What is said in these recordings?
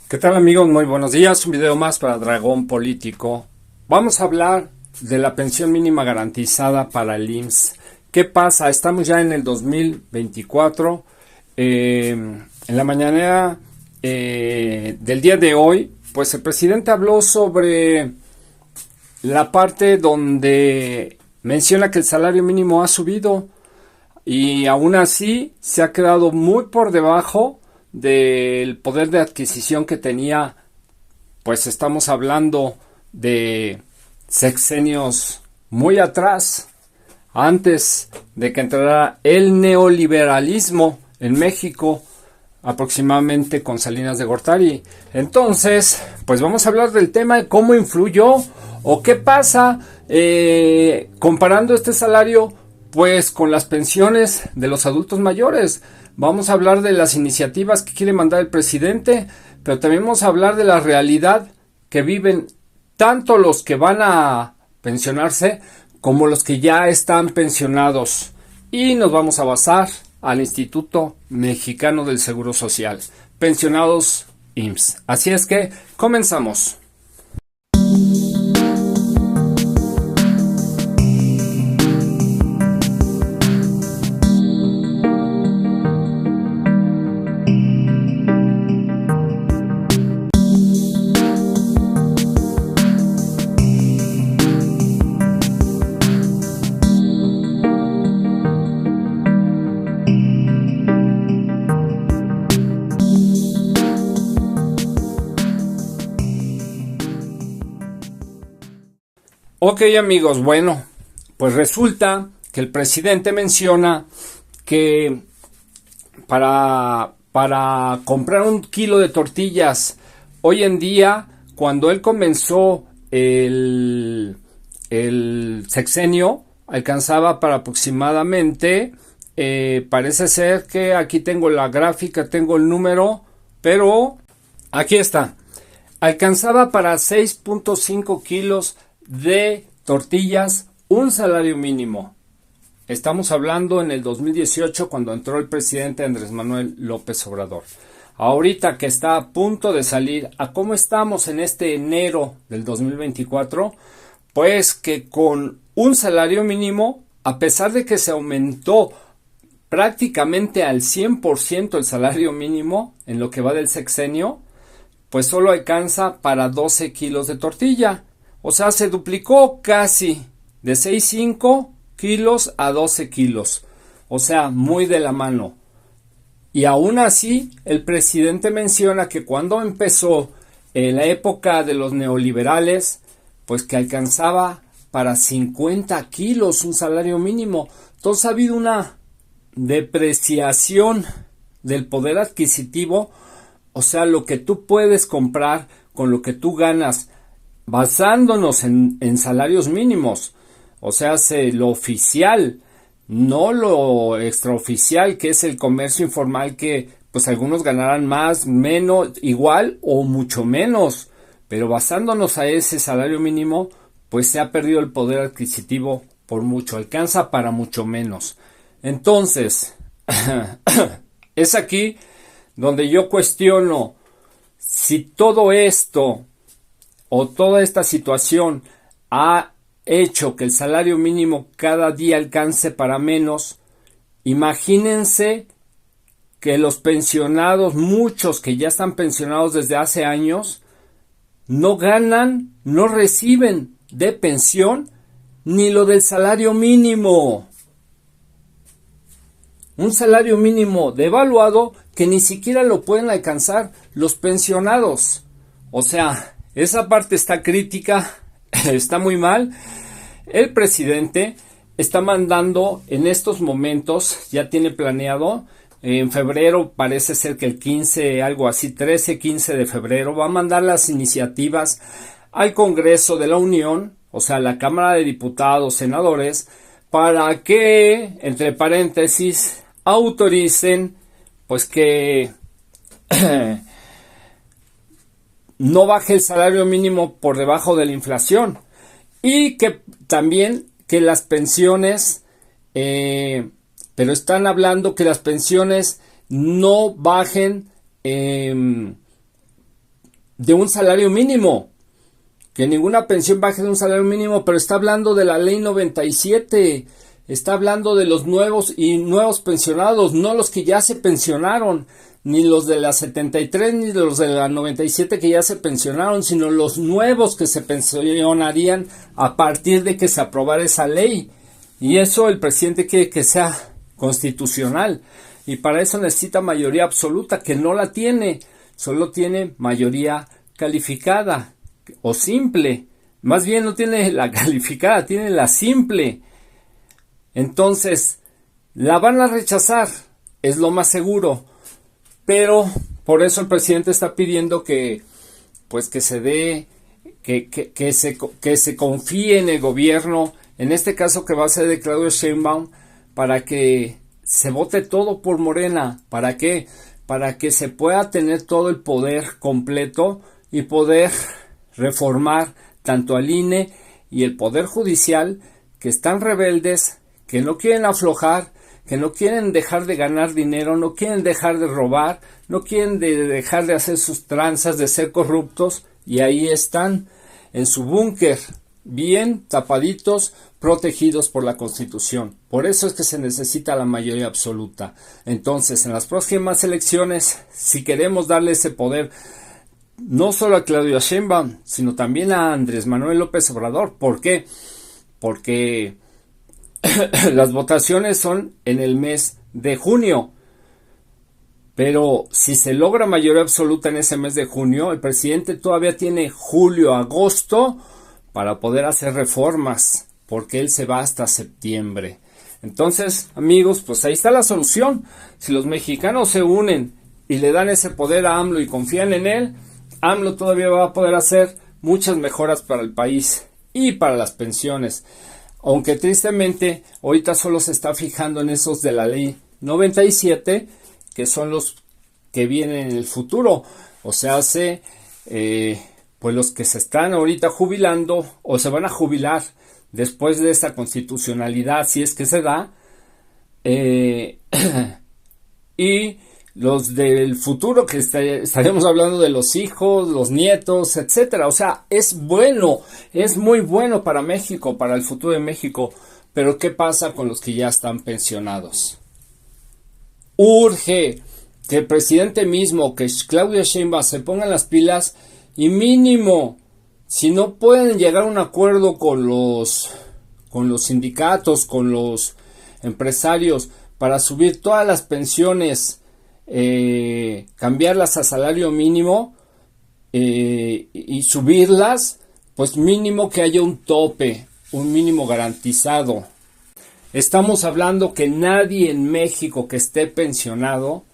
¿Qué tal amigos? Muy buenos días, un video más para Dragón Político. Vamos a hablar de la pensión mínima garantizada para el IMSS. ¿Qué pasa? Estamos ya en el 2024. En la mañanera del día de hoy, pues el presidente habló sobre la parte donde menciona que el salario mínimo ha subido y aún así se ha quedado muy por debajo del poder de adquisición que tenía. Pues estamos hablando de sexenios muy atrás, antes de que entrara el neoliberalismo en México, aproximadamente con Salinas de Gortari. Entonces, pues vamos a hablar del tema de cómo influyó o qué pasa comparando este salario pues con las pensiones de los adultos mayores. Vamos a hablar de las iniciativas que quiere mandar el presidente, pero también vamos a hablar de la realidad que viven tanto los que van a pensionarse como los que ya están pensionados. Y nos vamos a basar al Instituto Mexicano del Seguro Social, pensionados IMSS. Así es que comenzamos. Ok amigos, bueno, pues resulta que el presidente menciona que para comprar un kilo de tortillas, hoy en día, cuando él comenzó el sexenio, alcanzaba para aproximadamente, parece ser que aquí tengo la gráfica, tengo el número, pero aquí está, alcanzaba para 6.5 kilos de tortillas un salario mínimo. Estamos hablando en el 2018 cuando entró el presidente Andrés Manuel López Obrador. Ahorita que está a punto de salir, ¿a cómo estamos en este enero del 2024? Pues que con un salario mínimo, a pesar de que se aumentó prácticamente al 100% el salario mínimo en lo que va del sexenio, pues solo alcanza para 12 kilos de tortilla. O sea, se duplicó casi de 6.5 kilos a 12 kilos. O sea, muy de la mano. Y aún así, el presidente menciona que cuando empezó la época de los neoliberales, pues que alcanzaba para 50 kilos un salario mínimo. Entonces ha habido una depreciación del poder adquisitivo. O sea, lo que tú puedes comprar con lo que tú ganas, basándonos en salarios mínimos, o sea, lo oficial, no lo extraoficial, que es el comercio informal, que pues algunos ganarán más, menos, igual o mucho menos, pero basándonos a ese salario mínimo, pues se ha perdido el poder adquisitivo por mucho, alcanza para mucho menos. Entonces, es aquí donde yo cuestiono si todo esto o toda esta situación ha hecho que el salario mínimo cada día alcance para menos. Imagínense que los pensionados, muchos que ya están pensionados desde hace años, no ganan, no reciben de pensión ni lo del salario mínimo. Un salario mínimo devaluado que ni siquiera lo pueden alcanzar los pensionados. O sea, esa parte está crítica, está muy mal. El presidente está mandando en estos momentos, ya tiene planeado, en febrero parece ser que el 15, algo así, 13, 15 de febrero, va a mandar las iniciativas al Congreso de la Unión, o sea, la Cámara de Diputados, senadores, para que, entre paréntesis, autoricen, pues que no baje el salario mínimo por debajo de la inflación y que también que las pensiones, pero están hablando que las pensiones no bajen de un salario mínimo, que ninguna pensión baje de un salario mínimo, pero está hablando de la ley 97, está hablando de los nuevos y nuevos pensionados, no los que ya se pensionaron, ni los de la 73 ni los de la 97 que ya se pensionaron, sino los nuevos que se pensionarían a partir de que se aprobara esa ley. Y eso el presidente quiere que sea constitucional, y para eso necesita mayoría absoluta, que no la tiene, solo tiene mayoría calificada o simple. Más bien no tiene la calificada, tiene la simple. Entonces la van a rechazar, es lo más seguro, pero por eso el presidente está pidiendo que se dé, que se confíe en el gobierno, en este caso que va a ser de Claudia Sheinbaum, para que se vote todo por Morena. ¿Para qué? Para que se pueda tener todo el poder completo y poder reformar tanto al INE y el Poder Judicial, que están rebeldes, que no quieren aflojar, que no quieren dejar de ganar dinero, no quieren dejar de robar, no quieren dejar de hacer sus tranzas, de ser corruptos, y ahí están en su búnker, bien tapaditos, protegidos por la Constitución. Por eso es que se necesita la mayoría absoluta. Entonces, en las próximas elecciones, si queremos darle ese poder no solo a Claudia Sheinbaum, sino también a Andrés Manuel López Obrador. ¿Por qué? Porque las votaciones son en el mes de junio. Pero si se logra mayoría absoluta en ese mes de junio, el presidente todavía tiene julio, agosto para poder hacer reformas, porque él se va hasta septiembre. Entonces, amigos, pues ahí está la solución. Si los mexicanos se unen y le dan ese poder a AMLO y confían en él, AMLO todavía va a poder hacer muchas mejoras para el país y para las pensiones. Aunque tristemente ahorita solo se está fijando en esos de la ley 97, que son los que vienen en el futuro. O sea, pues los que se están ahorita jubilando o se van a jubilar después de esta constitucionalidad, si es que se da, y los del futuro, que estaríamos hablando de los hijos, los nietos, etcétera. O sea, es bueno, es muy bueno para México, para el futuro de México. Pero ¿qué pasa con los que ya están pensionados? Urge que el presidente mismo, que Claudia Sheinbaum, se pongan las pilas y mínimo, si no pueden llegar a un acuerdo con los sindicatos, con los empresarios, para subir todas las pensiones, cambiarlas a salario mínimo y subirlas, pues mínimo que haya un tope, un mínimo garantizado. Estamos hablando que nadie en México que esté pensionado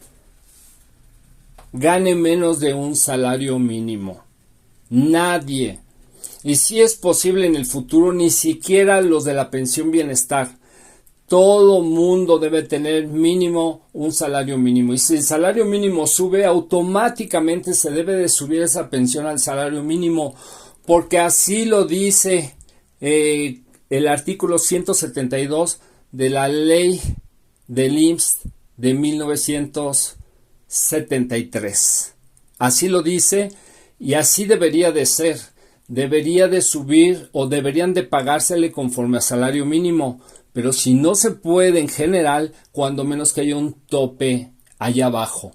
gane menos de un salario mínimo. Nadie. Y si es posible en el futuro, ni siquiera los de la pensión bienestar. Todo mundo debe tener mínimo un salario mínimo. Y si el salario mínimo sube, automáticamente se debe de subir esa pensión al salario mínimo. Porque así lo dice el artículo 172 de la ley del IMSS de 1973. Así lo dice y así debería de ser. Debería de subir o deberían de pagársele conforme a salario mínimo. Pero si no se puede en general, cuando menos que haya un tope allá abajo.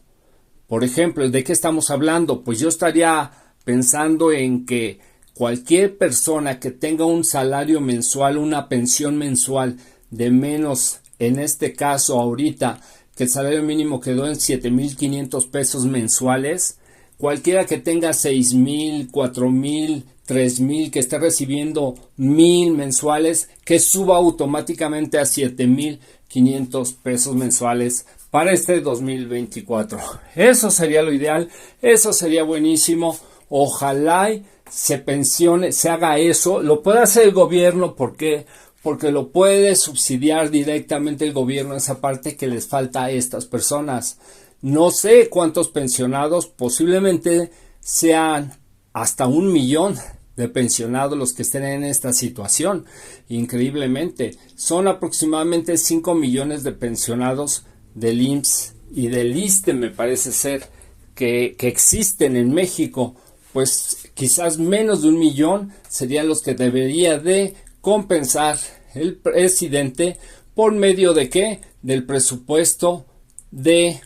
Por ejemplo, ¿de qué estamos hablando? Pues yo estaría pensando en que cualquier persona que tenga un salario mensual, una pensión mensual de menos, en este caso ahorita, que el salario mínimo quedó en 7,500 pesos mensuales, cualquiera que tenga 6,000, 4,000, 3,000, que esté recibiendo 1,000 mensuales, que suba automáticamente a 7,500 pesos mensuales para este 2024. Eso sería lo ideal, eso sería buenísimo. Ojalá se pensione, se haga eso. Lo puede hacer el gobierno, ¿por qué? Porque lo puede subsidiar directamente el gobierno, esa parte que les falta a estas personas. No sé cuántos pensionados, posiblemente sean hasta 1,000,000 de pensionados los que estén en esta situación. Increíblemente, son aproximadamente 5 millones de pensionados del IMSS y del ISSSTE, me parece ser, que existen en México. pues quizás menos de 1 millón serían los que debería de compensar el presidente por medio de ¿qué? Del presupuesto del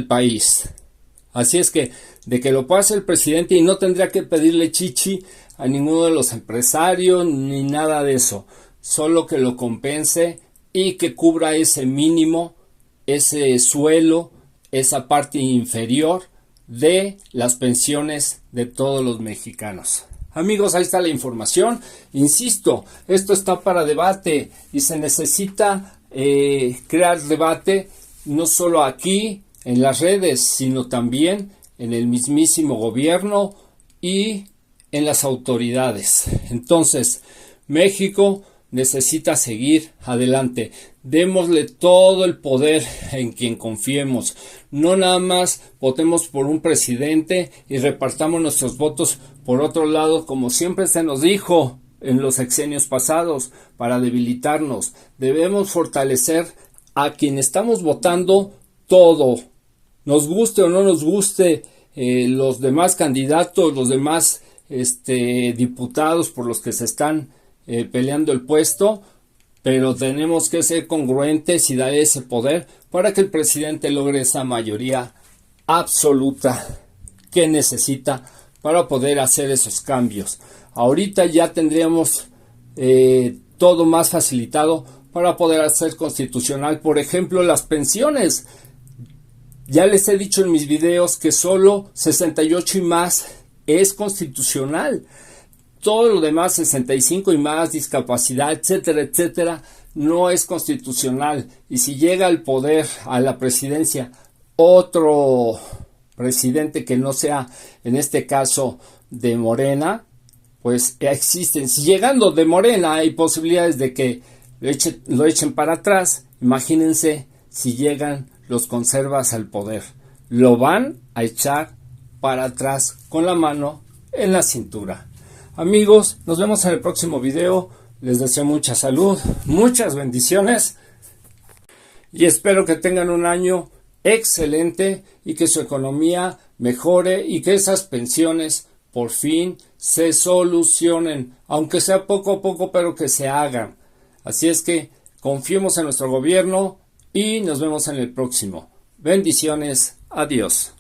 país. Así es que de que lo pueda hacer el presidente y no tendría que pedirle chichi a ninguno de los empresarios ni nada de eso, solo que lo compense y que cubra ese mínimo, ese suelo, esa parte inferior de las pensiones de todos los mexicanos. Amigos, ahí está la información. Insisto, esto está para debate y se necesita crear debate no solo aquí en las redes, sino también en el mismísimo gobierno y en las autoridades. Entonces, México necesita seguir adelante. Démosle todo el poder en quien confiemos. No nada más votemos por un presidente y repartamos nuestros votos por otro lado, como siempre se nos dijo en los sexenios pasados, para debilitarnos. Debemos fortalecer a quien estamos votando todo. Nos guste o no nos guste los demás candidatos, los demás diputados por los que se están peleando el puesto, pero tenemos que ser congruentes y dar ese poder para que el presidente logre esa mayoría absoluta que necesita para poder hacer esos cambios. Ahorita ya tendríamos todo más facilitado para poder hacer constitucional, por ejemplo, las pensiones. Ya les he dicho en mis videos que solo 68 y más es constitucional. Todo lo demás, 65 y más, discapacidad, etcétera, etcétera, no es constitucional. Y si llega al poder, a la presidencia, otro presidente que no sea, en este caso, de Morena, pues existen. Si llegando de Morena hay posibilidades de que lo echen para atrás, imagínense si llegan los conservas al poder. Lo van a echar para atrás con la mano en la cintura. Amigos, nos vemos en el próximo video. Les deseo mucha salud, muchas bendiciones y espero que tengan un año excelente y que su economía mejore y que esas pensiones por fin se solucionen, aunque sea poco a poco, pero que se hagan. Así es que confiemos en nuestro gobierno y nos vemos en el próximo. Bendiciones, adiós.